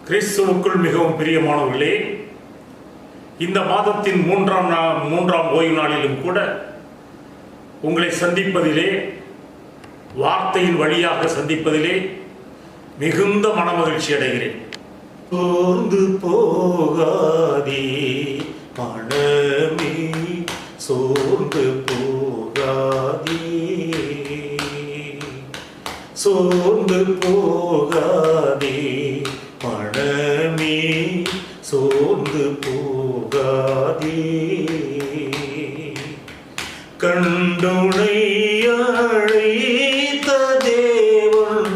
கிறிஸ்துவுக்குள் மிகவும் பிரியமானவர்களே, இந்த மாதத்தின் மூன்றாம் ஓய்வு நாளிலும் கூட உங்களை சந்திப்பதிலே, வார்த்தையின் வழியாக சந்திப்பதிலே மிகுந்த மனமகிழ்ச்சி அடைகிறேன். சோர்ந்து போகாதே மனமே, சோர்ந்து போகாதே, சோர்ந்து போகாதே மனமே, சோர்ந்து போகாதே. கண்டுனை அழைத்த தேவன்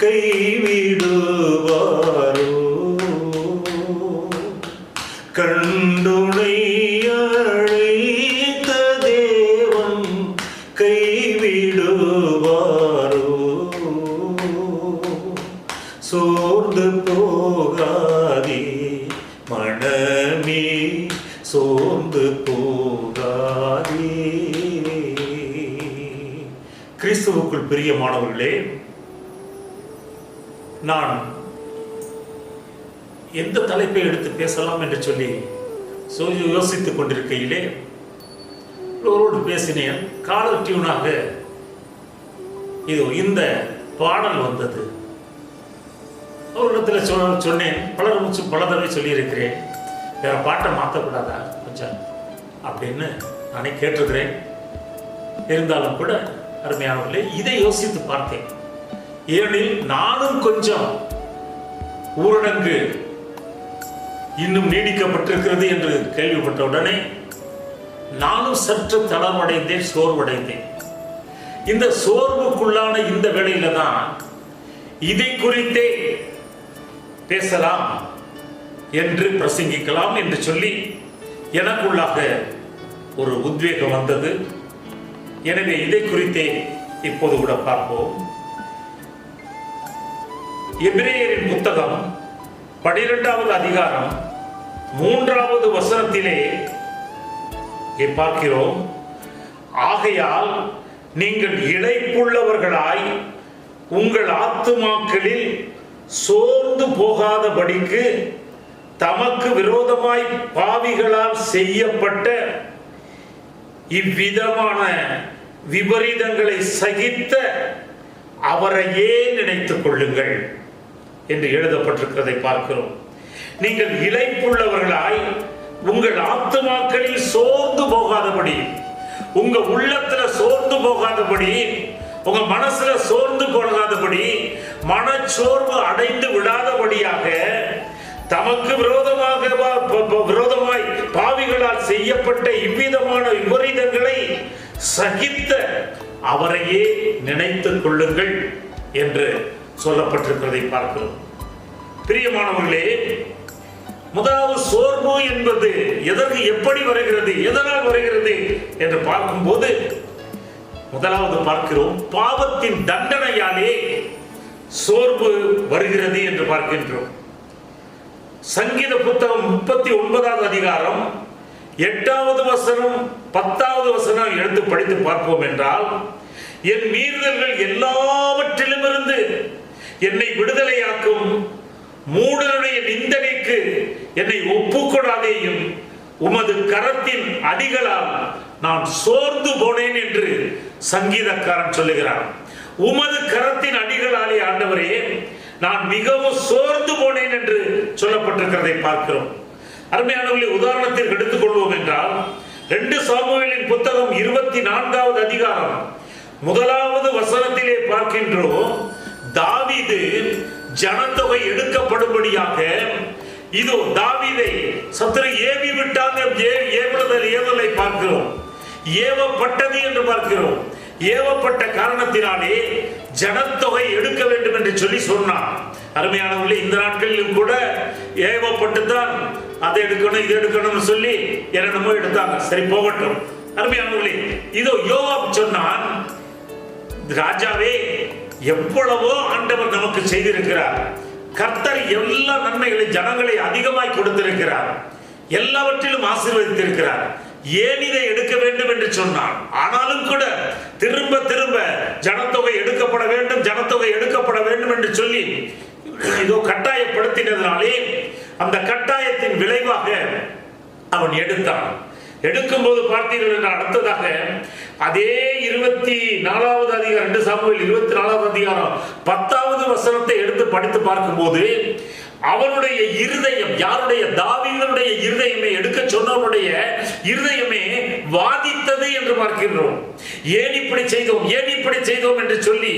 கைவிடுவாரோ? கண்டுனை அழைத்த தேவன் கைவிடுவாரோ? சோர்ந்து போகாதே மனமே, சோர்ந்து போகாதே. கிறிஸ்துவுக்குள் பிரியமானவர்களே, நான் எந்த தலைப்பை எடுத்து பேசலாம் என்று சொல்லி யோசித்துக் கொண்டிருக்கையிலே ஒருவரோடு பேசினேன். காலர் டியூனாக இந்த பாடல் வந்தது. அவரிடத்தில் சொன்னேன், பல தடவை சொல்லியிருக்கிறேன், வேற பாட்டை மாற்றக்கூடாதா கொஞ்சம் அப்படின்னு நானே கேட்டிருக்கிறேன். இருந்தாலும் கூட அருமையானவர்களே, இதை யோசித்து பார்த்தேன். ஏனெனில் நானும் கொஞ்சம் ஊரடங்கு இன்னும் நீடிக்கப்பட்டிருக்கிறது என்று கேள்விப்பட்ட உடனே நானும் சற்று தளர்வடைந்தேன், சோர்வடைந்தேன். இந்த சோர்வுக்குள்ளான இந்த வேளையில தான் இதை குறித்தே பேசலாம் என்று பிரசங்கிக்கலாம் என்று சொல்லி எனக்குள்ளாக ஒரு உத்வேகம் வந்தது. எனவே இதை குறித்தே இப்போது கூட பார்ப்போம். எபிரேயரின் புத்தகம் 12வது அதிகாரம் 3வது வசனத்திலே பார்க்கிறோம். ஆகையால் நீங்கள் இளைப்புள்ளவர்களாய் உங்கள் ஆத்துமாக்களில் சோர்ந்து போகாதபடிக்கு தமக்கு விரோதமாய் பாவிகளால் செய்யப்பட்ட இவ்விதமான விபரீதங்களை சகித்த அவரையே நினைத்துக் கொள்ளுங்கள் என்று எழுதப்பட்டிருக்கிறதை பார்க்கிறோம். நீங்கள் இளைப்புள்ளவர்களாய் உங்கள் ஆத்துமாக்களில் சோர்ந்து போகாதபடி, உங்க உள்ளத்துல சோர்ந்து போகாதபடி, உங்க மனசுல சோர்ந்து போகாதபடி, மனச்சோர்வு அடைந்து விடாதபடியாக தமக்கு விரோதமாய் பாவிகளால் செய்யப்பட்ட இவ்விதமான விபரீதங்களை சகித்த அவரையே நினைத்துக் கொள்ளுங்கள் என்று சொல்லப்பட்டிருக்கிறதை பார்க்கிறோம். பிரியமானவர்களே, முதலாவது சோர்வு என்பது எதற்கு, எப்படி வருகிறது, எதனால் வருகிறது என்று பார்க்கும்போது முதலாவது பார்க்கிறோம், பாவத்தின் தண்டனையாலே சோர்வு வருகிறது என்று பார்க்கின்றோம். சங்கீத புத்தகம் 39வது அதிகாரம் 8வது வசனம் 10வது வசனம் எடுத்து படித்து பார்ப்போம் என்றால், என் மீறுதல்கள் எல்லாவற்றிலும் இருந்து என்னை விடுதலையாக்கும் மூடனுடைய நிந்தனைக்கு என்னை ஒப்புக்கொடாதேயும், உமது கரத்தின் அடிகளால் நான் சோர்ந்து போனேன் என்று சங்கீதக்காரன் சொல்லுகிறான். உமது கரத்தின் அடிகளாலே ஆண்டவரே நான் மிகவும் சோர்ந்து போனேன் என்று சொல்லப்பட்டிருக்கிறதை பார்க்கிறோம். அருமையானவர்களை, உதாரணத்திற்கு எடுத்துக்கொள்வோம் என்றால் 2 சாமுவேலின் புத்தகம் 24வது அதிகாரம் 1வது வசனத்திலே பார்க்கின்றோம். தாவீது ஜனத்தொகை எடுக்கப்படும்படியாக இதோ தாவீதை சத்துரு ஏவி விட்டாங்க. ஏவலை பார்க்கிறோம், ஏவப்பட்டது என்று பார்க்கிறோம். ஏவப்பட்ட காரணத்தினாலே ஜனத்தொகை எடுக்க வேண்டும் என்று சொல்லி சொன்னார். அருமையானவர்களே, இந்த நாட்களிலும் கூட ஏவப்பட்டுத்தான் அதை எடுக்கணும் இதை எடுக்கணும்னு சொல்லி என்னென்னமோ எடுத்தாங்க. சரி, போகட்டும். அருமையானவர்களே, இதோ யோவாப் சொன்னான், ராஜாவே எவ்வளவோ ஆண்டவர் நமக்கு செய்திருக்கிறார். கர்த்தர் எல்லா நன்மைகளை ஜனங்களை அதிகமாய் கொடுத்திருக்கிறார், எல்லாவற்றிலும் ஆசீர்வதித்திருக்கிறார். ஏன் இதை எடுக்க வேண்டும் என்று சொன்னான். ஆனாலும் கூட திரும்ப திரும்ப ஜனத்தொகை எடுக்கப்பட வேண்டும், ஜனத்தொகை எடுக்கப்பட வேண்டும் என்று சொல்லி இதோ கட்டாயப்படுத்தினதுனாலே அந்த கட்டாயத்தின் விளைவாக அவன் எடுத்தான். எடுக்கும்போது பார்த்தீர்கள் என்றால் அடுத்ததாக அதே 24வது அதிகாரம் 2 சாமுவேல் 24வது அதிகாரம் 10வது வசனத்தை எடுத்து படித்து பார்க்கும்போது அவனுடைய இருதயம், யாருடைய? தாவீதுடைய இருதயமே, எடுக்க சொன்னவனுடைய இருதயமே வாதித்தது என்று பார்க்கின்றோம். ஏன் இப்படி செய்தோம், ஏன் இப்படி செய்தோம் என்று சொல்லி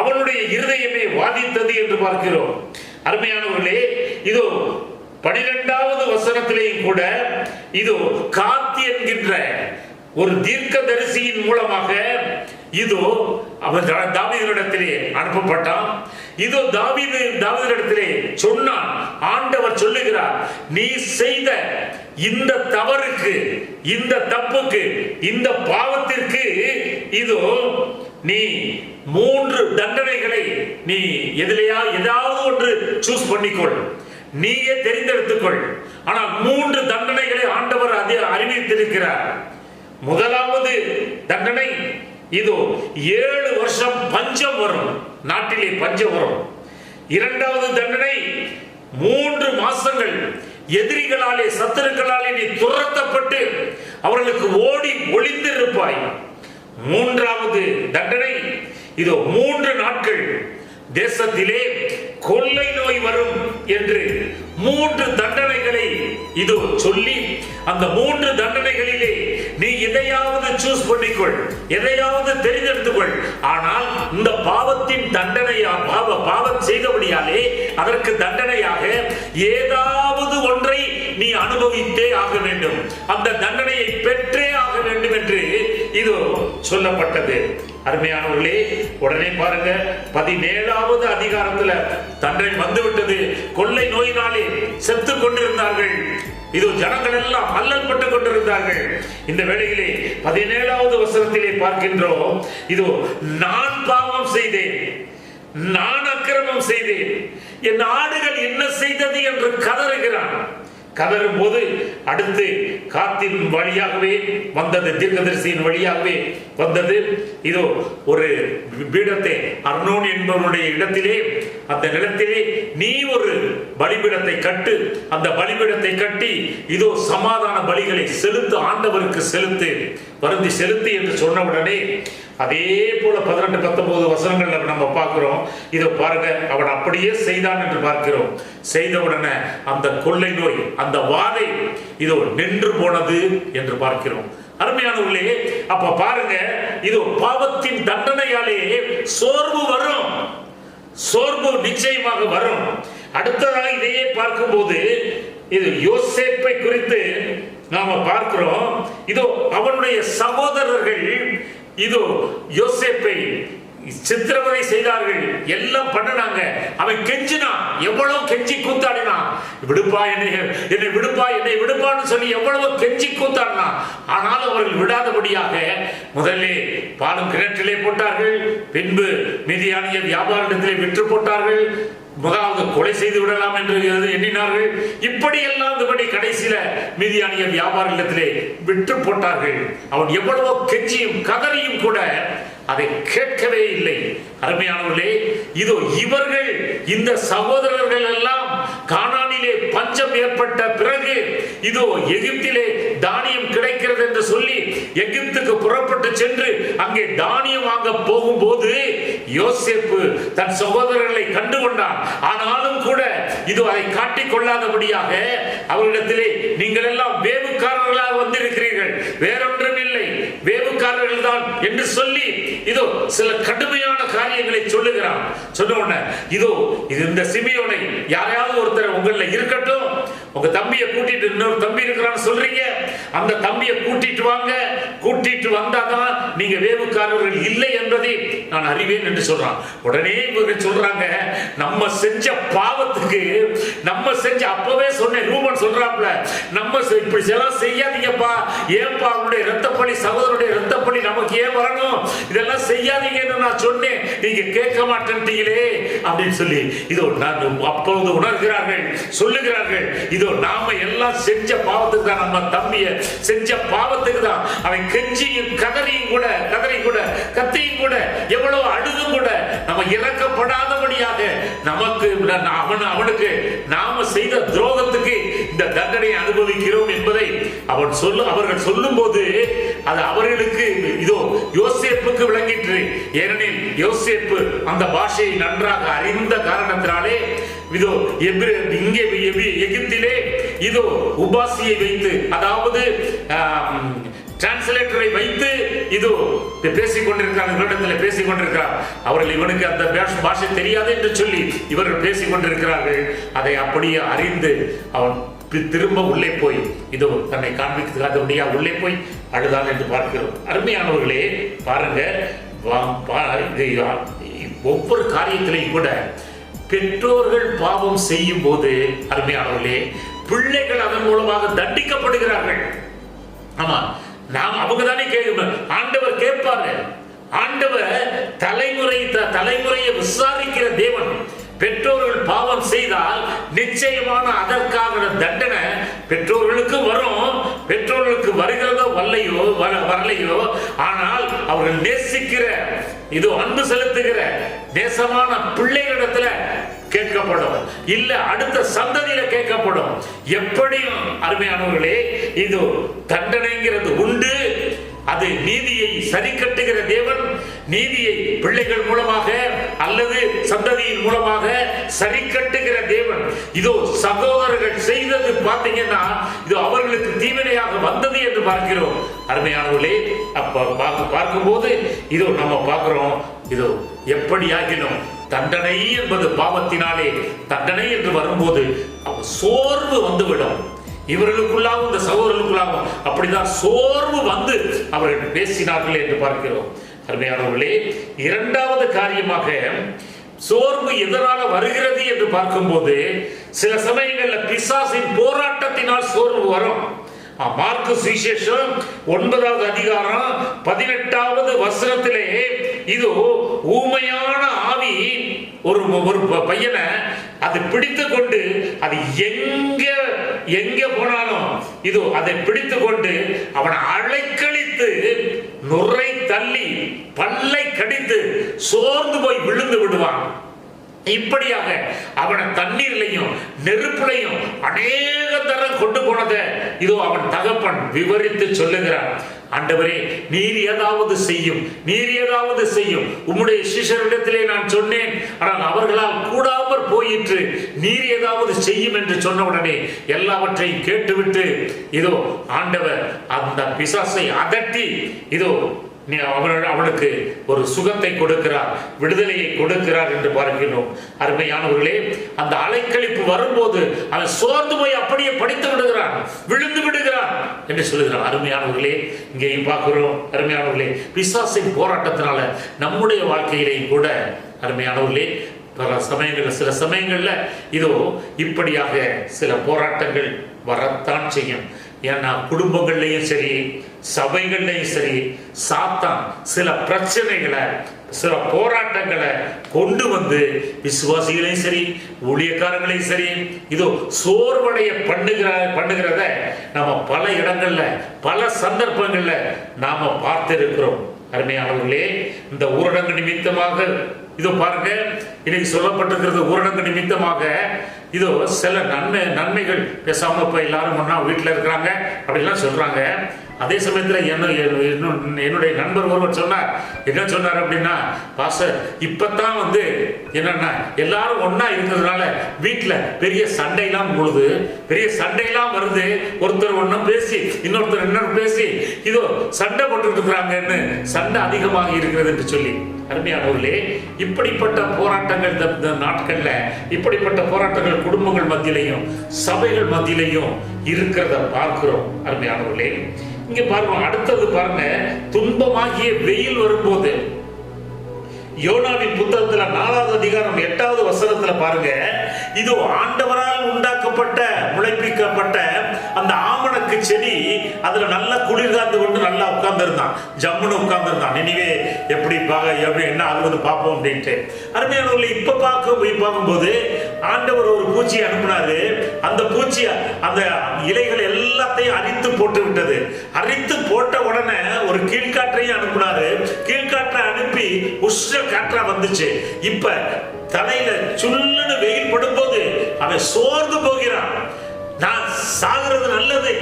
அவனுடைய இருதயமே வாதித்தது என்று பார்க்கிறோம். அருமையானவர்களே, இதோ 12வது வசனத்திலேயும் கூட இதோ காத்தி என்கின்ற ஒரு தீர்க்கதரிசியின் மூலமாக இதோ அவன் தாவீதினிடத்திலே அனுப்பப்பட்டான். இதோ தாவீதினிடத்திலே சொன்னான். ஆண்டவர் சொல்லுகிறார், நீ செய்த இந்த தவறுக்கு, இந்த தப்புக்கு, இந்த பாவத்திற்கு இதோ நீ 3 தண்டனைகளை நீ ஏதாவது ஒன்று சூஸ் பண்ணிக்கொள், நீயே தெரிந்தெடுத்துக்கொள். ஆனால் 3 தண்டனைகளை ஆண்டவர் அறிவித்திருக்கிறார். முதலாவது தண்டனை இதோ 7 வருஷம் பஞ்சம் வரும், நாட்டிலே பஞ்சம் வரும். இரண்டாவது தண்டனை 3 மாசங்கள் எதிரிகளாலே, சத்துருக்களாலே நீ துரத்தப்பட்டு அவர்களுக்கு ஓடி ஒளிந்திருப்பாய். மூன்றாவது தண்டனை இதோ 3 நாட்கள் தேசத்திலே கொள்ளை நோய் வரும் என்று 3 தண்டனைகளை இதோ சொல்லி, அந்த 3 தண்டனைகளிலே நீ எதையாவது சூஸ் பண்ணிக்கொள், எதையாவது தெரிந்தெடுத்துக்கொள். ஆனால் இந்த பாவத்தின் தண்டனையா, பாவம் செய்தபடியாலே அதற்கு தண்டனையாக ஏதாவது ஒன்றை நீ அனுபவித்தே ஆக வேண்டும், அந்த தண்டனையை பெற்றே ஆக வேண்டும் என்று இது சொல்லப்பட்டது. அருமையானவர்களே, உடனே பாருங்க 17வது அதிகாரத்துல தண்டனை வந்துவிட்டது. கொள்ளை நோயினாலே செத்து கொண்டிருந்தார்கள். இது ஜனங்கள் எல்லாம் அல்லல் பட்டு கொண்டிருந்தார்கள். இந்த வேளையிலே 17வது வசனத்திலே பார்க்கின்றோம், இது நான் பாவம் செய்தேன், நான் அக்கிரமம் செய்தேன், என் ஆடுகள் என்ன செய்தது என்று கதறுகிறான். கதறும் போது அடுத்து காத்தின் வழியாகவே வந்தது, தீர்க்கதரிசியின் வழியாகவே வந்தது. இதோ ஒரு பீடத்தை, அர்னோன் என்பவனுடைய இடத்திலே, அந்த நிலத்திலே நீ ஒரு பலிபீடத்தை கட்டு, அந்த பலிபீடத்தை கட்டி இதோ சமாதான பலிகளை செலுத்து, ஆண்டவருக்கு செலுத்து, வருந்தி செலுத்து என்று சொன்னவுடனே அதே போல 18-19 வசனங்கள்ல நம்ம பார்க்கிறோம். இதை பாருங்க, அவன் அப்படியே செய்தான் என்று பார்க்கிறோம். செய்தவுடனே அந்த கொள்ளை நோய், அந்த வாதை இதோ நின்று போனது என்று பார்க்கிறோம். அருமையானவர்களே, அப்ப பாருங்க, இது பாவத்தின் தண்டனையாலே சோர்வு வரும், சோர்வு நிச்சயமாக வரும். அடுத்ததாக இதையே பார்க்கும்போது இது யோசேப்பை குறித்து நாம பார்க்கிறோம். இதோ அவனுடைய சகோதரர்கள் இதோ யோசேப்பை சித்திரவதை செய்தார்கள், எல்லாம் பண்ணனாங்க. அவன் கெஞ்சினான், எவ்வளவு கெஞ்சி கூத்தாடினான், விடுப்பா என்னை விடுப்பா, என்னை விடுப்பான்னு சொல்லி எவ்வளவு கெஞ்சி கூத்தாடினான். ஆனால் அவர்கள் விடாதபடியாக முதல்ல பாலும் கிணற்றிலே போட்டார்கள், பின்பு மீதியானிய வியாபாரத்திலே விற்று போட்டார்கள், முதலாவது கொலை செய்து விடலாம் என்று எண்ணினார்கள். இப்படி எல்லாம் கடைசியில மீதியானிய வியாபார இல்லத்திலே விற்று போட்டார்கள். அவன் எவ்வளவோ கெஞ்சியும் கதறியும் கூட அதை கேட்கவே இல்லை. அருமையானவர்களே, இதோ இவர்கள், இந்த சகோதரர்கள் எல்லாம் கானானிலே பஞ்சம் ஏற்பட்ட பிறகு இதோ எகிப்திலே தானியம் கிடைக்கிறது என்று சொல்லி எகிப்துக்கு புறப்பட்டு சென்று அங்கே தானியம் வாங்க போகும்போது யோசேப்பு தன் சகோதரர்களை கண்டுகொண்டான். ஆனாலும் கூட இது அதை காட்டிக் கொள்ளாதபடியாக அவர்களிடத்திலே நீங்கள் எல்லாம் வேவுக்காரர்களாக வந்திருக்கிறீர்கள், வேறொன்றும் இல்லை, வேவுக்காரர்கள் தான் என்று சொல்லி இதோ சில கடுமையான காரியங்களை சொல்லுகிறான். சொன்ன உடனே இதோ இந்த சிமியோனை யாரையாவது ஒருத்தர் உங்கள இருக்கட்டும், உங்க தம்பியை கூட்டிட்டு, இன்னொரு தம்பி இருக்கிறான்னு சொல்றீங்க, அந்த தம்பியை கூட்டிட்டு வாங்க, கூட்டிட்டு வந்தாதான் நீங்க வேவுக்காரர்கள் இல்லை என்பதை நான் அறிவேன் என்று சொல்றான். உடனே இவங்க சொல்றாங்க, நம்ம செஞ்ச பாவத்துக்கு, நம்ம செஞ்ச, அப்பவே சொன்னேன், ரூபன் சொல்றாப்ல, நம்ம இப்படி எல்லாம் செய்யாதீங்கப்பா, ஏன்பா அவருடைய ரத்தப்பழி, சகோதரருடைய ரத்தப்பழி நமக்கு ஏன் வரணும், இதெல்லாம் செய்யாதீங்கன்னு நான் சொன்னேன், நீங்க கேட்க மாட்டேன்ட்டீங்களே அப்படின்னு சொல்லி இதோ நான் அப்போது உணர்கிறார்கள், சொல்லுகிறார்கள், இதோ நாம எல்லாம் செஞ்ச பாவத்துக்கு தான், நம்ம தம்பிய செஞ்ச பாவத்துக்கு தான் அவன் கெஞ்சியும் கதறியும் கூட கத்தியும் கூட எவ்வளவு அழுதும் கூட நம்ம இறக்கப்படாதபடியாக நமக்கு அவனுக்கு நாம செய்த துரோகத்துக்கு இந்த தண்டனை அனுபவிக்கிறோம் என்பதை அவர்கள் சொல்லும் போது அது அவர்களுக்கு இதோ யோசேப்புக்கு விளங்கிற்று. ஏனெனில் யோசேப்பு அந்த பாஷையை நன்றாக அறிந்த காரணத்தினாலே இதோ இங்கே எகிப்திலே இதோ உபாசியை வைத்து, அதாவது டிரான்ஸ்லேட்டரை வைத்து இதோ பேசிக் கொண்டிருக்கிறார். அவர்கள் இவனுக்கு அந்த பாஷை தெரியாது என்று சொல்லி இவர்கள் பேசிக் கொண்டிருக்கிறார்கள். அதை அப்படியே அறிந்து அவன் திரும்ப உள்ளே போய் இதோ தன்னை காண்பிக்காதபடியா உள்ளே போய் அழுதான் என்று பார்க்கிறோம். அருமையானவர்களே, பாருங்க, ஒவ்வொரு காரியத்திலையும் கூட பெற்றோர்கள் பாவம் செய்யும் போது அருமையானவர்களே, பிள்ளைகள் அதன் மூலமாக தண்டிக்கப்படுகிறார்கள். ஆமா, நாம் அவங்க தானே கேட்கணும், ஆண்டவர் கேட்பாரு. ஆண்டவர் தலைமுறையை விசாரிக்கிற தேவன். பெற்றோர்கள் பாவம் செய்தால் நிச்சயமான அதற்கான தண்டனை பெற்றோர்களுக்கு வரும். பெற்றோர்களுக்கு வருகிறதோ வரலையோ, ஆனால் அவர்கள் நேசிக்கிற இது அன்பு செலுத்துகிற நேசமான பிள்ளைகளிடத்துல கேட்கப்படும், இல்ல அடுத்த சந்ததியில கேட்கப்படும். எப்படியும் அருமையானவர்களே, இது தண்டனைங்கிறது உண்டு. அது நீதியை சரி கட்டுகிற தேவன். நீதியை பிள்ளைகள் மூலமாக அல்லது சந்ததியின் மூலமாக சரி கட்டுகிற தேவன். இதோ சகோதரர்கள் செய்தது பார்த்தீங்கன்னா இது அவர்களுக்கு தீவினையாக வந்தது என்று பார்க்கிறோம். அருமையானவர்களே, பார்க்கும்போது இதோ நம்ம பார்க்கிறோம், இதோ எப்படியாகிலும் தண்டனை என்பது பாவத்தினாலே தண்டனை என்று வரும்போது சோர்வு வந்துவிடும். இவர்களுக்குள்ளாகவும் இந்த சகோதரர்களுக்குள்ளாகவும் அப்படிதான் சோர்வு வந்து அவர்கள் பேசினார்கள் என்று பார்க்கிறோம். அருமையானவர்களே, இரண்டாவது காரியமாக சோர்வு எதனால வருகிறது என்று பார்க்கும்போது சில சமயங்களில் பிசாசின் போராட்டத்தினால் சோர்வு வரும். மார்க்கு சுவிசேஷம் 9வது அதிகாரம் 18வது வசனத்திலே இது ஊமையான ஆவி ஒரு பையனை அது பிடித்து கொண்டு அது எங்க போனாலும் இது அதை பிடித்து கொண்டு அவனை அலைக்கழித்து நுரை தள்ளி பல்லை கடித்து சோர்ந்து போய் விழுந்து விடுவான். இப்படியாக அவனை தண்ணீர்லையும் நெருப்புலையும் அநேக தரம் கொண்டு போனதை இதோ அவன் தகப்பன் விவரித்து சொல்லுகிறான். ஆண்டவரே, நீர் ஏதாவது செய்யும், உம்முடைய சிஷ்யரிடத்திலே நான் சொன்னேன், ஆனால் அவர்களால் கூடாமற் போயிற்று, நீர் ஏதாவது செய்யும் என்று சொன்ன உடனே எல்லாவற்றையும் கேட்டுவிட்டு இதோ ஆண்டவர் அந்த பிசாசை அதட்டி இதோ அவனுக்கு ஒரு சுகத்தை கொடுக்கிறார், விடுதலையை கொடுக்கிறார் என்று பார்க்கிறோம். அருமையானவர்களே, அந்த அலைக்கழிப்பு வரும்போது அவன் சோர்ந்து போய் அப்படியே படித்து விடுகிறான், விழுந்து விடுகிறான் என்று சொல்லுகிறான். அருமையானவர்களே, இங்கேயும் பார்க்கிறோம். அருமையானவர்களே, பிசாசின் போராட்டத்தினால நம்முடைய வாழ்க்கையிலேயும் கூட அருமையானவர்களே சில சமயங்கள்ல இதோ இப்படியாக சில போராட்டங்கள் வரத்தான் செய்யும். ஏன்னா குடும்பங்கள்லையும் சரி, சபைகள்லையும் சரி, சாத்தான் சில பிரச்சனைகளை, சில போராட்டங்களை கொண்டு வந்து விசுவாசிகளையும் சரி, ஊழியக்காரங்களையும் சரி இதோ சோர்வடைய பண்ணுகிறத நம்ம பல இடங்கள்ல பல சந்தர்ப்பங்கள்ல நாம பார்த்திருக்கிறோம். அருமையானவர்களே, இந்த ஊரடங்கு நிமித்தமாக இதோ பாருங்க, இன்னைக்கு சொல்லப்பட்டிருக்கிறது ஊரடங்கு நிமித்தமாக இதோ சில நன்மைகள் பேசாம இப்ப எல்லாரும் ஒன்னா வீட்டுல இருக்கிறாங்க அப்படிலாம் சொல்றாங்க. அதே சமயத்தில் என்னுடைய நண்பர் ஒருவர் சொன்னார். என்ன சொன்னார் அப்படின்னா, பாஸ்டர் இப்பதான் வந்து என்னன்னா எல்லாரும் ஒன்னா இருக்கிறதுனால வீட்டுல பெரிய சண்டையெல்லாம் பொழுது பெரிய சண்டையெல்லாம் வருது, ஒருத்தர் ஒன்னும் பேசி இன்னொருத்தர் இன்னொரு பேசி இதோ சண்டை போட்டு இருக்கிறாங்கன்னு, சண்டை அதிகமாக இருக்கிறது என்று சொல்லி. அருமையானவர்களே, இப்படிப்பட்ட போராட்டங்கள் இந்த நாட்கள்ல இப்படிப்பட்ட போராட்டங்கள் குடும்பங்கள் மத்தியிலையும் சபைகள் மத்தியிலையும் இருக்கிறத பார்க்கிறோம். அருமையானவர்களே, இங்க பாருங்க, அடுத்தது பாருங்க, துன்பமாகிய வெயில் வரும்போது யோனாவின் புத்தகத்துல 4வது அதிகாரம் 8வது வசனத்துல பாருங்க, இதோ ஆண்டவரால் உண்டாக்கப்பட்ட முளைப்பிக்கப்பட்ட அந்த ஆமணக்கு செடி அதுல நல்லா குளிர் காத்து கொண்டு நல்லா உட்கார்ந்து இருந்தான், ஜம்முன்னு உட்கார்ந்து இருந்தான். நினைவே எப்படி என்ன ஆகுது பார்ப்போம் அப்படின்ட்டு. அருமையானவர்களை இப்ப பார்க்கும்போது ஆண்டவர் ஒரு பூச்சியை அனுப்பினாரு. அந்த பூச்சி அந்த இலைகள் எல்லாத்தையும் அரித்து போட்டு விட்டது. அரித்து போட்ட உடனே ஒரு கீழ்காற்றையும் அனுப்பினாரு. கீழ்காற்றை அனுப்பி உஷ்ண காற்றா வந்துச்சு. இப்ப தலையில சுல்லுன்னு வெயில் படும்போது அவன் சோர்ந்து போகிறான். நான் சாகிறது நல்லது,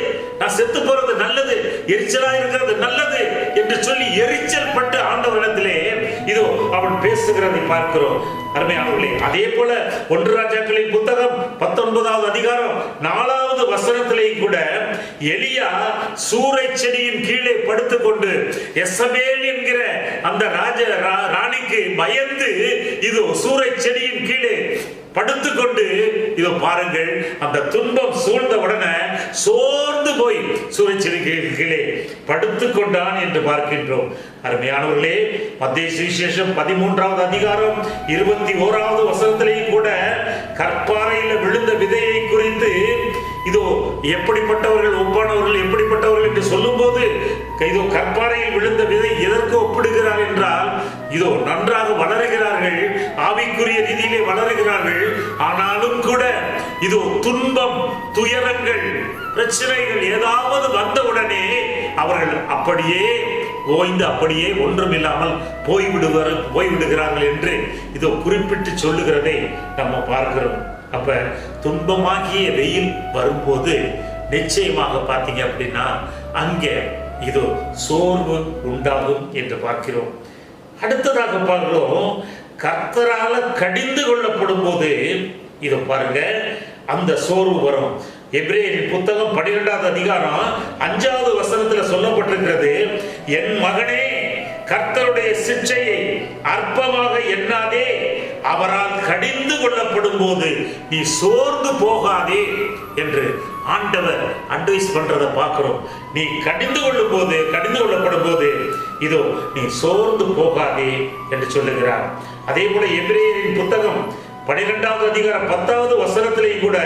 நான் செத்து போறது நல்லது, எரிச்சலா இருக்கிறது நல்லது என்று சொல்லி எரிச்சல் பட்டு ஆண்டவரிடத்திலே இதோ அவன் பேசுகிறதை பார்க்கிறோம். அருமையானவர்களே, அதே போல 1 ராஜாக்களின் புத்தகம் 19வது அதிகாரம் 4வது வசனத்திலேயும் கூட எலியா சூரை செடியின் கீழே படுத்துக்கொண்டு எசபேல் என்கிற அந்த ராணிக்கு பயந்து இதோ சூரை செடியின் கீழே படுத்துக்கொண்டு இதோ பாருங்கள், அந்த துன்பம் சூழ்ந்த உடனே சோர்ந்து போய் சூரியச்செடிக்கு கீழே படுத்துக் கொண்டான் என்று பார்க்கின்றோம். அருமையானவர்களே, மத்தேயு சுவிசேஷம் 13வது அதிகாரம் 21வது வசனத்திலேயும் கூட கற்பாறையில் விழுந்த விதையை குறித்து இதோ எப்படிப்பட்டவர்கள் ஒப்பானவர்கள் எப்படிப்பட்டவர்கள் என்று சொல்லும் போது இதோ கற்பாறையில் விழுந்த விதை எதற்கு ஒப்பிடுகிறார் என்றால் இதோ நன்றாக வளருகிறார்கள், ஆவிக்குரிய ரீதியிலே வளருகிறார்கள். ஆனாலும் கூட இதோ துன்பம், துயரங்கள், பிரச்சனைகள் ஏதாவது வந்தவுடனே அவர்கள் அப்படியே ஓய்ந்து அப்படியே ஒன்றும் இல்லாமல் போய்விடுகிறார்கள் என்று இதோ குறிப்பிட்டு சொல்லுகிறதை நம்ம பார்க்கிறோம். அப்ப துன்பமாகிய வெயில் வரும்போது நிச்சயமாக பார்த்தீங்க அப்படின்னா அங்கே இதோ சோர்வு உண்டாகும் என்று பார்க்கிறோம். அடுத்ததாக பார்க்கிறோம், கர்த்தரால கடிந்து கொள்ளப்படும் போது இதோ பாருங்க அந்த சோர்வு வரும். எபிரேயரின் புத்தகம் 12வது அதிகாரம் 5வது வசனத்துல சொல்லப்பட்டிருக்கிறது, என் மகனே கர்த்தருடைய சிட்சையை அற்பமாக எண்ணாதே, அவரால் கடிந்து கொள்ளப்படும் போது நீ சோர்ந்து போகாதே என்று ஆண்டவர் அட்வைஸ் பண்றதை பார்க்கிறோம். நீ கடிந்து கொள்ளப்படும் போது இதோ நீ சோர்ந்து போகாதே என்று சொல்லுகிறார். அதே போல எபிரேயரின் புத்தகம் 12வது அதிகாரம் 10வது வசனத்திலேயும் கூட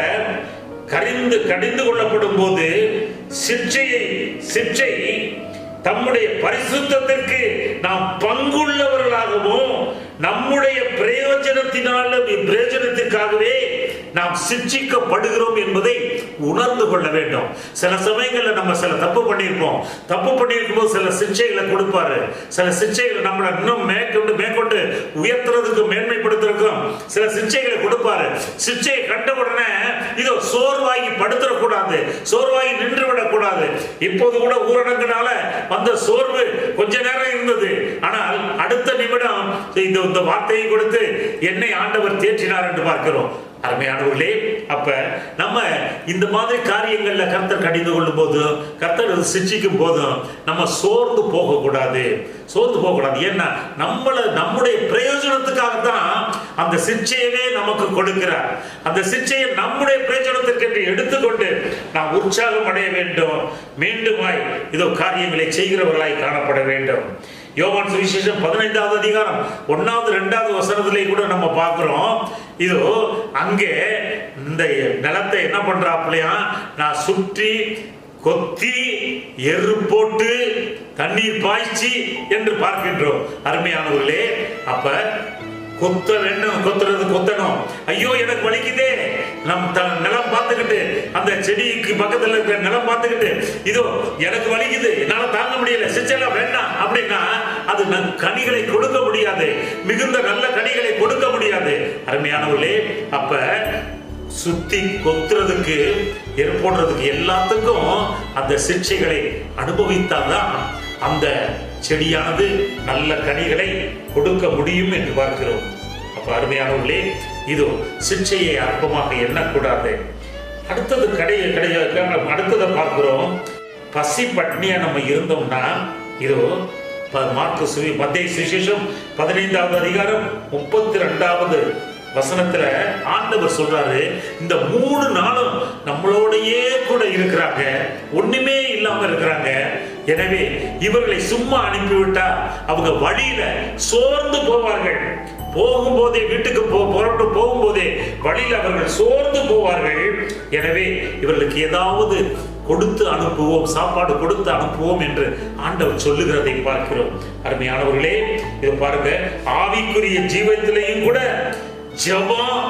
கடிந்து கொள்ளப்படும் போது சிட்சை தம்முடைய பரிசுத்தத்திற்கு நாம் பங்குள்ளவர்களாகவும் நம்முடைய பிரயோஜனத்திற்காகவே நாம் சிட்சிக்கப்படுகிறோம் என்பதை உணர்ந்து கொள்ள வேண்டும். சில சமயங்களில் நம்ம சில தப்பு பண்ணியிருக்கும் போது சில சிட்சைகளை கொடுப்பாரு. சில சிட்சைகளை நம்மளை இன்னும் மேற்கொண்டு உயர்த்துறதுக்கும் மேன்மைப்படுத்துறதுக்கும் சில சிட்சைகளை கொடுப்பாரு. சிட்சையை கண்ட உடனே இதோ சோர்வாகி படுத்துடக்கூடாது, சோர்வாகி நின்று விடக்கூடாது. இப்போது கூட ஊரடங்குனால அந்த சோர்வு கொஞ்ச நேரம் இருந்தது, ஆனால் அடுத்த நிமிடம் இந்த வார்த்தையை கொடுத்து என்னை ஆண்டவர் தேற்றினார் என்று பார்க்கிறோம். அருமையானவர்களே, அப்ப நம்ம இந்த மாதிரி காரியங்கள்ல கர்த்தர் கடிந்து கொள்ளும் போதும் கர்த்தர் சிட்சிக்கும் போதும் நம்ம சோர்ந்து போகக்கூடாது. ஏன்னா நம்முடைய பிரயோஜனத்துக்காக தான் அந்த சிட்சையவே நமக்கு கொடுக்கிறார். அந்த சிட்சையை நம்முடைய பிரயோஜனத்திற்கு என்று எடுத்துக்கொண்டு நாம் உற்சாகம் அடைய வேண்டும். மீண்டுமாய் இதோ காரியங்களை செய்கிறவர்களாய் காணப்பட வேண்டும். யோவான் சுவிசேஷம் 15வது அதிகாரம் 1வது 2வது வசனத்திலே கூட நம்ம பார்க்கிறோம். இதோ அங்கே இந்த நிலத்தை என்ன பண்றாப்லையா, நான் சுற்றி கொத்தி எரு போட்டு தண்ணீர் பாய்ச்சி என்று பார்க்கின்றோம். அருமையானவர்களே, அப்ப கொத்தணும். ஐயோ எனக்கு வலிக்குதே, நம் நிலம் பார்த்துக்கிட்டு அந்த செடிக்கு பக்கத்துல இருக்கிற நிலம் பார்த்துக்கிட்டு இதோ எனக்கு வலிக்குது, என்னால தாங்க முடியல, சிச்செல்லாம் வேண்டாம் அப்படின்னா அது கனிகளை கொடுக்க முடியாது, மிகுந்த நல்ல கனிகளை கொடுக்க முடியாது. அருமையானவர்களே, அப்ப சுத்தி கொத்துறதுக்கு போடுறதுக்கு எல்லாத்துக்கும் அந்த சிக்ஷைகளை அனுபவித்தால்தான் அந்த செடியானது நல்ல கனிகளை கொடுக்க முடியும் என்று பார்க்கிறோம். அப்ப அருமையானவர்களே, இது சிக்ஷையை அற்பமாக எண்ணக்கூடாது. அடுத்தது அடுத்ததை பார்க்கிறோம். பசி பட்னியா நம்ம இருந்தோம்னா இதோ மத்தேயு சுவிசேஷம் 15வது அதிகாரம் 32வது வசனத்துல ஆண்டவர் சொல்றாரு, இந்த 3 நாளும் நம்மளோடையே கூட இருக்கிறாங்க, ஒண்ணுமே இல்லாம இருக்கிறாங்க. எனவே இவர்களை சும்மா அனுப்பிவிட்டா அவங்க வழியில சோர்ந்து போவார்கள். போகும்போதே வீட்டுக்கு புறப்பட்டு போகும்போதே வழியில் அவர்கள் சோர்ந்து போவார்கள். எனவே இவர்களுக்கு ஏதாவது கொடுத்து அனுப்புவோம், சாப்பாடு கொடுத்து அனுப்புவோம் என்று ஆண்டவர் சொல்லுகிறதை பார்க்கிறோம். அருமையானவர்களே, இது பாருங்க, ஆவிக்குரிய ஜீவத்திலையும் கூட ஜெபம்,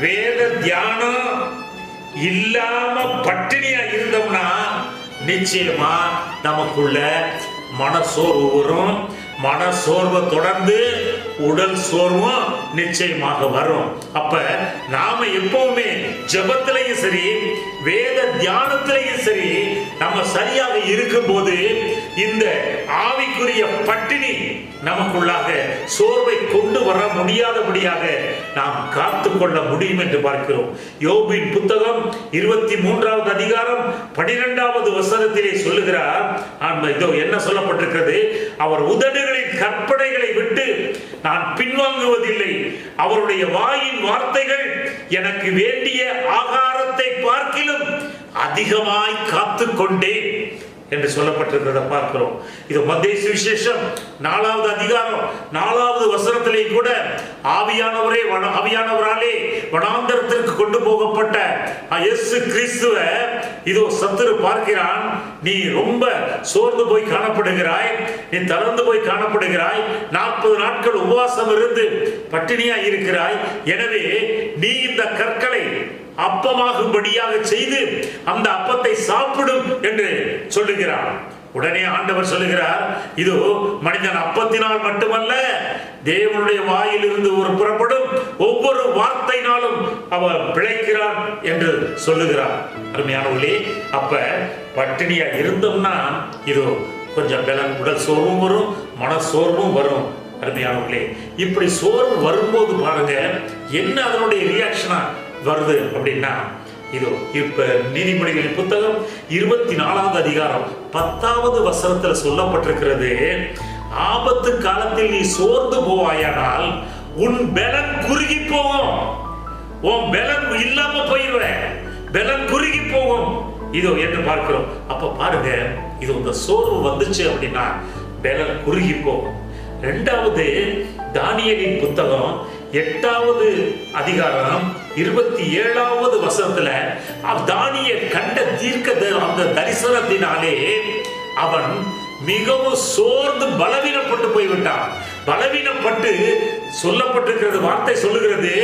வேத தியானம் இல்லாம பட்டினியா இருந்தோம்னா நிச்சயமா நமக்குள்ள மனசோர்வு வரும். மனசோர்வை தொடர்ந்து உடல் சோர்வும் நிச்சயமாக வரும். அப்ப நாம எப்பவுமே ஜெபத்திலையும் சரி, வேத தியானத்திலையும் சரி, நம்ம சரியாக இருக்கும் போது இந்த ஆவிக்குரிய பட்டினி நமக்குள்ளாக சோர்வை கொண்டு வர முடியாதபடியாக நாம் காத்து கொள்ள முடியும் என்று பார்க்கிறோம். யோபின் புத்தகம் 23வது அதிகாரம் 12வது வசனத்திலே சொல்லுகிறார், இதோ என்ன சொல்லப்பட்டிருக்கிறது, அவர் உதடுகளின் கற்பனைகளை விட்டு நான் பின்வாங்குவதில்லை, அவருடைய வாயின் வார்த்தைகள் எனக்கு வேண்டிய ஆகாரத்தை பார்க்கிலும் அதிகமாய் காத்து கொண்டேன் என்று சொல்லப்பட்டிருக்கிறத பார்க்கிறோம். இது மத்தேயு சுவிசேஷம் 4வது அதிகாரம் 4வது வசனத்திலே கூட ஆவியானவராலே வனாந்தரத்திற்கு கொண்டு போகப்பட்ட இயேசு கிறிஸ்துவை இதோ சத்துரு பார்க்கிறான். நீ ரொம்ப சோர்ந்து போய் காணப்படுகிறாய், நீ தளர்ந்து போய் காணப்படுகிறாய், 40 நாட்கள் உபவாசம் இருந்து பட்டினியா இருக்கிறாய், எனவே நீ இந்த கற்களை அப்பமாகும்படியாக செய்து அந்த அப்பத்தை சாப்பிடும் என்று சொல்லுகிறார். உடனே ஆண்டவர் சொல்லுகிறார், இது மனிதன் அப்பத்தினால் மட்டுமல்ல, தேவனுடைய வாயில் இருந்து ஒரு புறப்படும் ஒவ்வொரு வார்த்தையினாலும் அவர் பிழைக்கிறான் என்று சொல்லுகிறார். அருமையானவர்களே, அப்ப பட்டினியா இருந்தோம்னா இது கொஞ்சம் பலன், உடல் சோர்வும் வரும், மன சோர்வும் வரும். அருமையானவர்களே, இப்படி சோர்வு வரும்போது பாருங்க என்ன அதனுடைய ரியாக்ஷனா வருது அப்படின்னா, இதோ இப்ப நீதிமொழிகளின் புத்தகம் 24வது அதிகாரம் 10வது வசனத்துல சொல்லப்பட்டிருக்கிறது, ஆபத்து காலத்தில் நீ சோர்ந்து போவாயானால் உன் பலன் குறுகி போகும், உன் பலன் இல்லாம போயிடுவ, பலன் குறுகி போகும் இதோ என்று பார்க்கிறோம். அப்ப பாருங்க, இது இந்த சோர்வு வந்துச்சு அப்படின்னா பலன் குறுகி போகும். இரண்டாவது தானியேலின் புத்தகம் 8வது அதிகாரம் 27வது வசனத்துல தானியேல் கண்ட அந்த தரிசனத்தினாலே அவன் மிகவும் சோர்ந்து பலவீனப்பட்டு போய்விட்டான். பலவீனப்பட்டு சொல்லப்பட்டிருக்கிறது, வார்த்தை சொல்லுகிறது,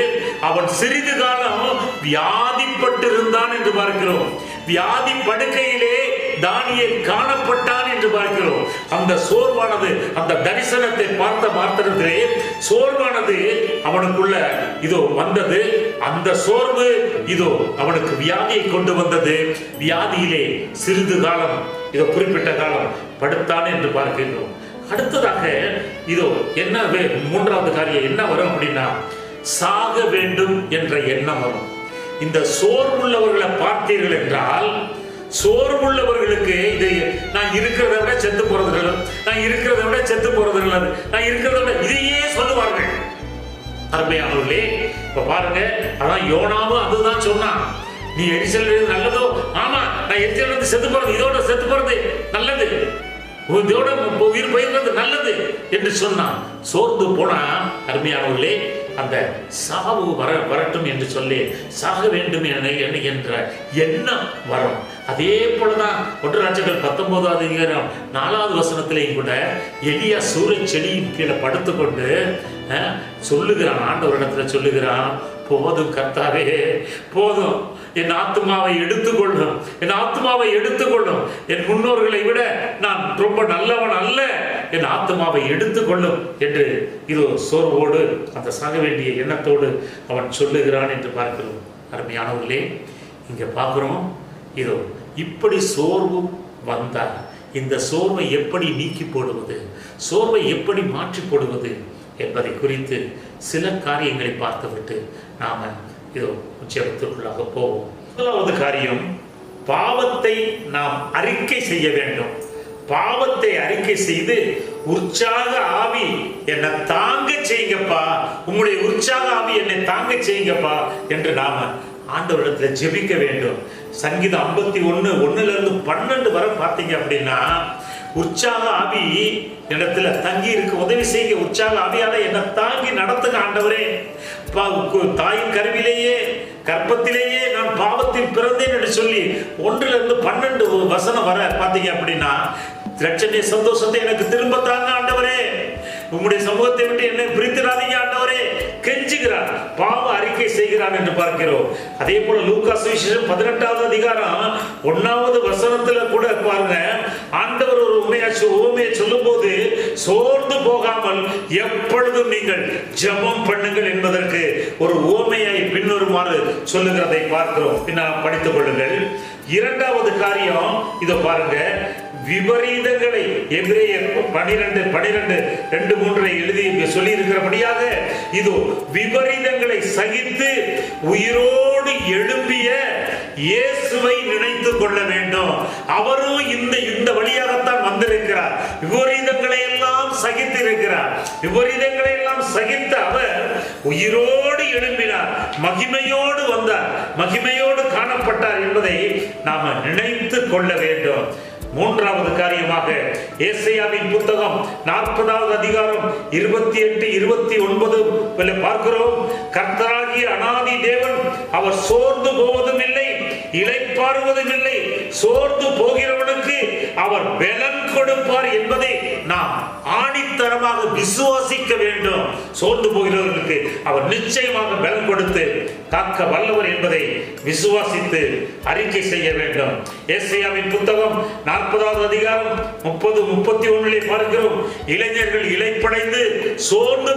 அவன் சிறிது காலம் வியாதிப்பட்டு இருந்தான் என்று பார்க்கிறோம். வியாதி படுக்கையிலே தானியேல் காணப்பட்டான் என்று பார்க்கிறோம். அந்த சோர்வானது, அந்த தரிசனத்தை பார்த்த மாத்திரத்திலே சோர்வானது அவனுக்குள்ள இதோ வந்தது. அந்த சோர்வு இதோ அவனுக்கு வியாதியை கொண்டு வந்தது. வியாதியிலே சிறிது காலம், இதோ குறிப்பிட்ட காலம் படுத்தான் என்று பார்க்கிறோம். அடுத்ததாக இதோ என்ன 3வது காரியம் என்ன வரும் அப்படின்னா, சாக வேண்டும் என்ற எண்ணம் வரும். இந்த சோர்வுள்ளவர்களை பார்த்தீர்கள் என்றால், சோர்வுள்ளவர்களுக்கு இது நான் இருக்கிறத விட செத்து போறது, நான் இருக்கிறத விட செத்து போறது, நான் இருக்கிறத விட இதையே சொல்லுவார்கள். அருமையானவர்களே, இப்ப பாருங்க, அதான் யோனாவும் அதுதான் சொன்னான், நீ எரிச்சல் நல்லதோ, ஆமா நான் எரிச்சல் வந்து செத்து போறது, இதோட செத்து போறது நல்லது, இதோட உயிர் பயிர்றது நல்லது என்று சொன்னான். சோர்ந்து போனா அருமையானவர்களே, அந்த சாவு வரட்டும் என்று சொல்லி சாக வேண்டும் என்ற எண்ணம் வரும். அதே போலதான் 1 ராஜாக்கள் 19வது அதிகாரம் 4வது வசனத்திலேயும் கூட எலியா சூரியன் செடியின் கீழே படுத்துக்கொண்டு சொல்லுகிறான், ஆண்டவரிடத்துல சொல்லுகிறான், போதும் கர்த்தாவே போதும், என் ஆத்மாவை எடுத்துக்கொள்ளும், என் ஆத்மாவை எடுத்துக்கொள்ளும், என் முன்னோர்களை விட நான் ரொம்ப நல்லவன் அல்ல, என் ஆத்மாவை எடுத்துக்கொள்ளும் என்று இதோ சோர்வோடு அந்த சாக வேண்டிய எண்ணத்தோடு அவன் சொல்லுகிறான் என்று பார்க்கிறோம். அருமையானவர்களே, இங்க பார்க்கிறோம், இதோ இப்படி சோர்வு வந்தால் இந்த சோர்வை எப்படி நீக்கி போடுவது, சோர்வை எப்படி மாற்றி போடுவது என்பதை குறித்து சில காரியங்களை பார்த்துவிட்டு நாம இதோ ஜெபத்திற்குள்ளாக போவோம். முதலாவது காரியம், பாவத்தை நாம் அறிக்கை செய்ய வேண்டும். பாவத்தை அறிக்கை செய்து உற்சாக ஆவி என்னை தாங்க செய்யுங்கப்பா, உங்களுடைய உற்சாக ஆவி என்னை தாங்க செய்யுங்கப்பா என்று நாம ஆண்டவரிடத்துல ஜெபிக்க வேண்டும். சங்கீதம் 51:1-12 வரை பார்த்தீங்க அப்படின்னா, உற்சாக ஆவி இடத்துல தங்கி இருக்க உதவி செய்ய, உற்சாக ஆவியால என்ன தாங்கி நடத்துங்க ஆண்டவரே, தாயின் கருவிலேயே கர்ப்பத்திலேயே நான் பாவத்தில் பிறந்தேன் என்று சொல்லி 1-12 வசனம் வர பார்த்தீங்க அப்படின்னா, ரட்சணிய சந்தோஷத்தை எனக்கு திரும்ப தாங்க ஆண்டவரே, உம்முடைய சமூகத்தை விட்டு என்னை பிரித்திராதீங்க ஆண்டவரே கெஞ்சுகிறார், பாவ அறிக்கை செய்கிறான் என்று பார்க்கிறோம். அதே போல லூக்கா சுவிசேஷம் 18வது அதிகாரம் 1வது வசனத்துல கூட பாருங்க, ஆண்டவர் ஒரு உண்மையை சொல்லும் போது சோர்ந்து போகாமல் எப்பொழுதும் நீங்கள் ஜெபம் பண்ணுங்கள் என்பதற்கு ஒரு உவமையை பின்வருமாறு சொல்லுகிறதை பார்க்கிறோம். பின்னால் படித்துக் கொள்ளுங்கள். 2வது காரியம் இதோ பாருங்க, விபரீதங்களை எபிரேயர் 12:2-3 எழுதி சொல்லி இருக்கிறபடியாக இதோ விபரீதங்களை சகித்து உயிரோடு எழும்பிய இயேசுவை நினைத்துக் கொள்ள வேண்டும். அவரும் இந்த வழியாகத்தான் வந்திருக்கிறார். விபரீதங்களை எல்லாம் சகித்து இருக்கிறார். விபரீதங்களை எல்லாம் சகித்த அவர் உயிரோடு எழும்பினார், மகிமையோடு வந்தார், மகிமையோடு காணப்பட்டார் என்பதை நாம நினைத்து கொள்ள வேண்டும். 3வது காரியமாக ஏசாயாவின் புத்தகம் 40வது அதிகாரம் 28-29 பார்க்கிறோம். கர்த்தராகிய அநாதி தேவன் அவர் சோர்ந்து போவதும் இல்லை, இளைப்பாறுவதும் இல்லை, சோர்ந்து போகிறவனுக்கு அவர் பலன் கொடுப்பார் என்பதை நாம் ஆணித்தரமாக விசுவாசிக்க வேண்டும். சோர்ந்து போகிறவர்களுக்கு அவர் நிச்சயமாக பலன் கொடுத்து காக்க வல்லவர் என்பதை விசுவாசித்து அறிக்கை செய்ய வேண்டும். ஏசாயாவின் புத்தகம் 40வது அதிகாரம் 30-31 பார்க்கிறோம். இளைஞர்கள் இளைப்படைந்து சோர்ந்து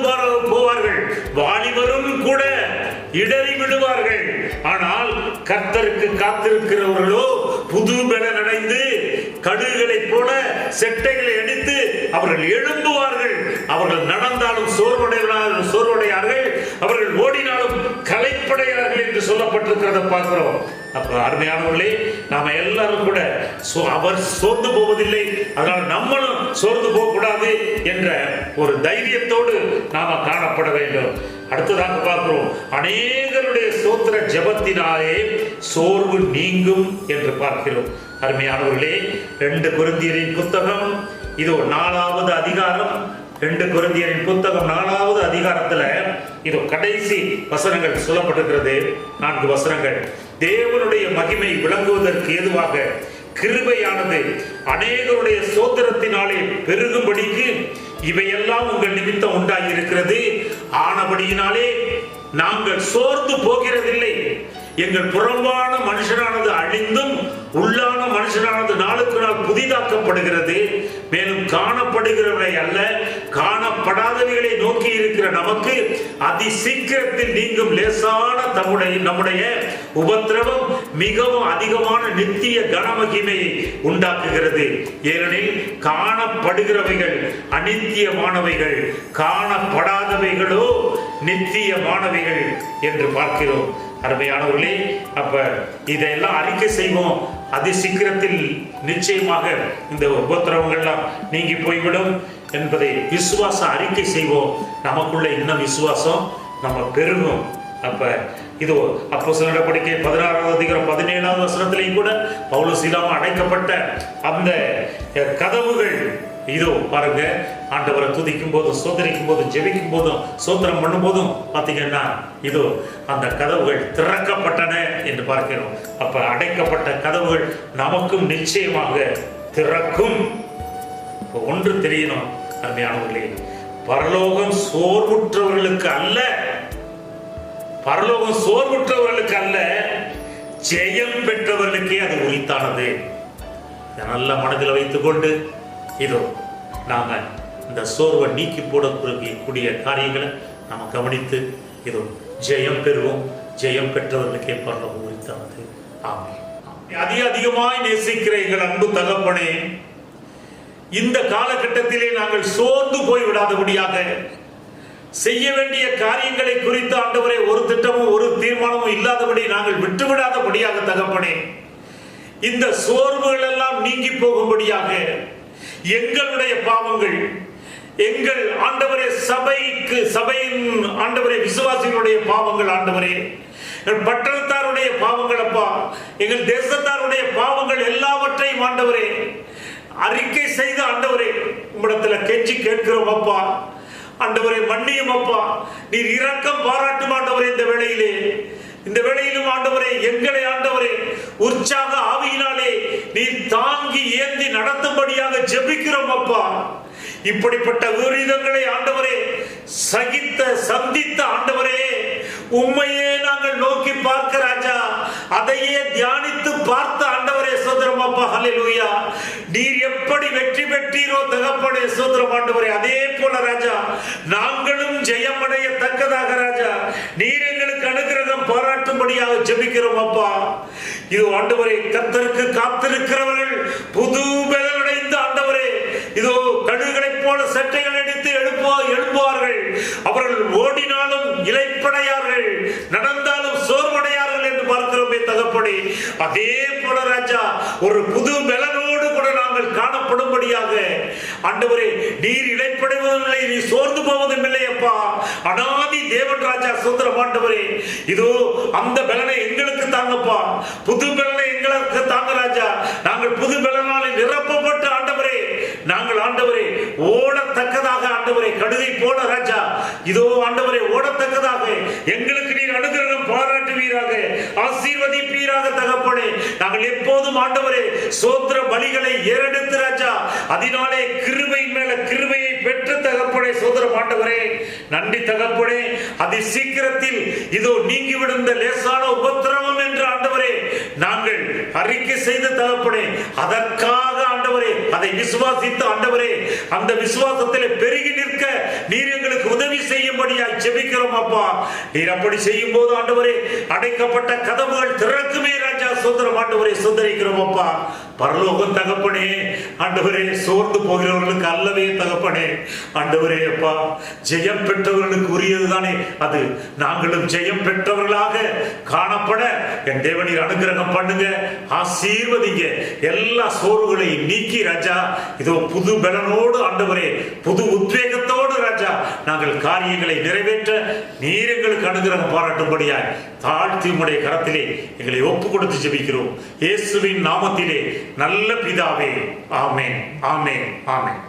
போவார்கள், வாலிபரும் கூட இடறி விடுவார்கள். ஆனால் கர்த்தருக்கு காத்திருக்கிறவர்களோ புது பலன் அடைந்து கடுகுகளை போல செட்டைகளை அடித்து அவர்கள் எழும்புவார்கள். அவர்கள் நடந்தாலும் சோர்வடையார்கள், அவர்கள் ஓடினாலும் களைப்படையார்கள் என்று சொல்லப்பட்டிருக்கிறத பார்க்கிறோம். அப்ப அருமையானவர்களே, நாம எல்லாரும் கூட அவர் சோர்ந்து போவதில்லை, அதனால் நம்மளும் சோர்ந்து போக கூடாது என்ற ஒரு தைரியத்தோடு நாம காணப்பட வேண்டும். அடுத்ததாக பார்க்கிறோம், அநேகருடைய ஸ்தோத்திர ஜெபத்தினாலே சோர்வு நீங்கும் என்று பார்க்கிறோம். அருமையானவர்களே, 2 கொரிந்தியரின் புத்தகம் இதோ 4வது அதிகாரம், 2 கொரிந்தியரின் புத்தகம் 4வது அதிகாரத்துல இதோ கடைசி வசனங்கள் சொல்லப்பட்டிருக்கிறது. 4 வசனங்கள். தேவனுடைய மகிமை விளங்குவதற்கு ஏதுவாக கிருபையானது அநேகருடைய ஸ்தோத்திரத்தினாலே பெருகும்படிக்கு இவையெல்லாம் உங்கள் நிமித்தம் உண்டாகி இருக்கிறது. ஆனபடியினாலே நாங்கள் சோர்ந்து போகிறதில்லை. எங்கள் புறம்பான மனுஷனானது அழிந்தும் உள்ளான மனுஷனானது நாளுக்கு நாள் புதிதாக்கப்படுகிறது. மேலும் காணப்படுகிறவரை அல்ல, காணப்படாதவைகளை நோக்கி இருக்கிற நமக்கு அதி சீக்கிரத்தில் நீங்கும் லேசான நம்முடைய உபத்திரவம் மிகவும் அதிகமான நித்திய கனமகிமையை உண்டாக்குகிறது. ஏனெனில் காணப்படுகிறவைகள் அநித்தியமானவைகள், காணப்படாதவைகளோ நித்தியமானவைகள் என்று பார்க்கிறோம். அருமையானவர்களே, அப்ப இதையெல்லாம் அறிக்கை செய்வோம். அதி சீக்கிரத்தில் நிச்சயமாக இந்த உபத்திரவங்கள்லாம் நீங்கி போய்விடும் என்பதை விசுவாச அறிக்கை செய்வோம். நமக்குள்ள இன்னும் விசுவாசம் நம்ம பெருகும். அப்ப இது அப்போஸ்தலர் நடவடிக்கை 16வது அதிகாரம் 17வது வசனத்திலையும் கூட பவுல் சீலாவும் அடைக்கப்பட்ட அந்த கதவுகள் இதோ பாருங்க, ஆண்டவரை துதிக்கும் போதும் சோதரிக்கும் போதும் ஜெபிக்கும் போதும் சோத்திரம் பண்ணும் போதும் பார்த்தீங்கன்னா இதோ அந்த கதவுகள் திறக்கப்பட்டன என்று பார்க்கிறோம். அப்ப அடைக்கப்பட்ட கதவுகள் நமக்கும் நிச்சயமாக திறக்கும். ஒன்று தெரியணும் அருமையானவர்களே, பரலோகம் சோர்வுற்றவர்களுக்கு அல்ல, பரலோகம் சோர்வுற்றவர்களுக்கு அல்ல, ஜெயம் பெற்றவர்களுக்கே அது உரித்தானது. நல்ல மனதில் வைத்துக் கொண்டு இதோ நாம இந்த சோர்வை நீக்கி போடக்கூடிய காரியங்களை நாம கவனித்து இதோ ஜெயம் பெறுவோம். ஜெயம் பெற்றவர்களுக்கே பரலோகம் உரித்தானது. ஆமென். அதிகமாய் நேசிக்கிற எங்கள் அன்பு தகப்பனே, இந்த காலகட்டத்திலே நாங்கள் சோர்ந்து போய் விடாதபடியாக செய்ய வேண்டிய காரியங்களை குறித்து ஆண்டவரே ஒரு திட்டமும் ஒரு தீர்மானமும் இல்லாதபடி நாங்கள் விட்டுவிடாதபடியாக தகப்பனே, இந்த சோர்வுகள் எல்லாம் நீங்கி போகும்படியாக எங்களுடைய பாவங்கள், எங்கள் ஆண்டவரே சபையின் ஆண்டவரே விசுவாசிகளுடைய பாவங்கள், ஆண்டவரே பட்டணத்தாருடைய பாவங்கள், அப்பா எங்கள் தேசத்தாருடைய பாவங்கள் எல்லாவற்றையும் ஆண்டவரே அறிக்கை செய்து ஆண்டவரே உம்மிடத்துல கெஞ்சி கேட்கிறோம். அப்பா ஆண்டவரே மன்னியும் அப்பா. நீர் இரக்கம் பாராட்டும் ஆண்டவரே. இந்த வேளையிலும் ஆண்டவரே எங்களை ஆண்டவரே உற்சாக ஆவியினாலே நீர் தாங்கி ஏந்தி நடத்தும்படியாக ஜெபிக்கிறோம் அப்பா. இப்படிப்பட்ட விபரீதங்களை ஆண்டவரே சந்தித்த ஆண்டவரே உம்மையே நாங்கள் நோக்கி பார்க்க ராஜா, அதையே தியானித்து பார்த்த ஆண்டவரே சோதரம் அப்பா. ஹல்லேலூயா. நீர் எப்படி வெற்றி பெற்றீரோ தகப்பனே சோதரம் ஆண்டவரே, அதே போல ராஜா நாங்களும் ஜெயமடைய தக்கதாக ராஜா நீர் எங்களுக்கு அனுகிரகம் பாராட்டும்படியாக ஜெபிக்கிறோம் அப்பா. இது ஆண்டவரே கர்த்தருக்கு காத்திருக்கிறவர்கள் புது பலனடைந்த ஆண்டவரே இதோ கழுகுகளைப் போல சட்டைகள் எடுத்து எழுப்புவார்கள். அவர்கள் ஓடினாலும் இளைப்படையார்கள், நடந்தாலும் சோர்வடையார்கள் என்று பார்க்கிறோமே தகப்பனே. அதே போல ராஜா ஒரு புது பலனோடு கூட நாங்கள் காணப்படும்படியாக ஆண்டவரே நீர் இளைப்படைவதும் இல்லை, நீ சோர்ந்து போவதும் இல்லை அப்பா. அனாதி தேவன் ராஜா சுதந்திரம் ஆண்டவரே, இதோ அந்த பலனை எங்களுக்கு தாங்கப்பா. புது பலனை எங்களுக்கு தாங்க ராஜா. நாங்கள் புது பலனாலே நிரப்பப்பட்ட ஆண்டவரே நாங்கள் ஆண்டவரே ஓடத்தக்கதாக ஆண்டவரே கடுகை போல ராஜா இதோ ஆண்டவரே ஓடத்தக்கதாக எங்களுக்கு நீர் அனுகிரகம் பாராட்டுவீராக, ஆசீர்வதிப்பீராக தகப்பனே. நாங்கள் எப்போதும் ஆண்டவரே சோத்திர பலிகளை ஏறெடுத்து ராஜா அதனாலே கிருபையின் மேல கிருபையை பெற்று தகப்பனே சோதரம் ஆண்டவரே நன்றி தகப்பனே. அதி சீக்கிரத்தில் இதோ நீங்கிவிடுந்த லேசான உபத்திரவம் என்று ஆண்டவரே நாங்கள் அறிக்கை செய்த தகப்பனே, அதற்காக ஆண்டவரே அதை விசுவாசித்து ஆண்டவரே அந்த விசுவாசத்தில் பெருகி நிற்க நீர் எங்களுக்கு உதவி செய்யும்படியாய் ஜெபிக்கிறோம் அப்பா. நீர் அப்படி செய்யும் போது ஆண்டவரே அடைக்கப்பட்ட கதவுகள் திறக்குமே ராஜா சோதரம் ஆண்டவரே சுதரிக்கிறோம் அப்பா. பரலோகம் தகப்பனே ஆண்டவரே சோர்ந்து போகிறவர்களுக்கு அல்லவே தகப்பனே ஆண்டவரே அப்பா ஜெயம் பெற்றவர்களுக்கு உரியதுதானே அது. நாங்களும் ஜெயம் பெற்றவர்களாக காணப்பட என் தேவனீர் அனுகிரகம் பண்ணுங்க, ஆசீர்வதிங்க. எல்லா சோர்வுகளையும் நீக்கி ராஜா இதோ புது பலனோடு ஆண்டவரே புது உத்வேகத்தோடு ராஜா நாங்கள் காரியங்களை நிறைவேற்ற நீர் எங்களுக்கு அனுகிரகம் பாராட்டும்படியாய் தாழ்த்தி உம்முடைய கரத்திலே எங்களை ஒப்பு கொடுத்து ஜெபிக்கிறோம் இயேசுவின் நாமத்திலே நல்ல பிதாவே. ஆமென், ஆமென், ஆமென்.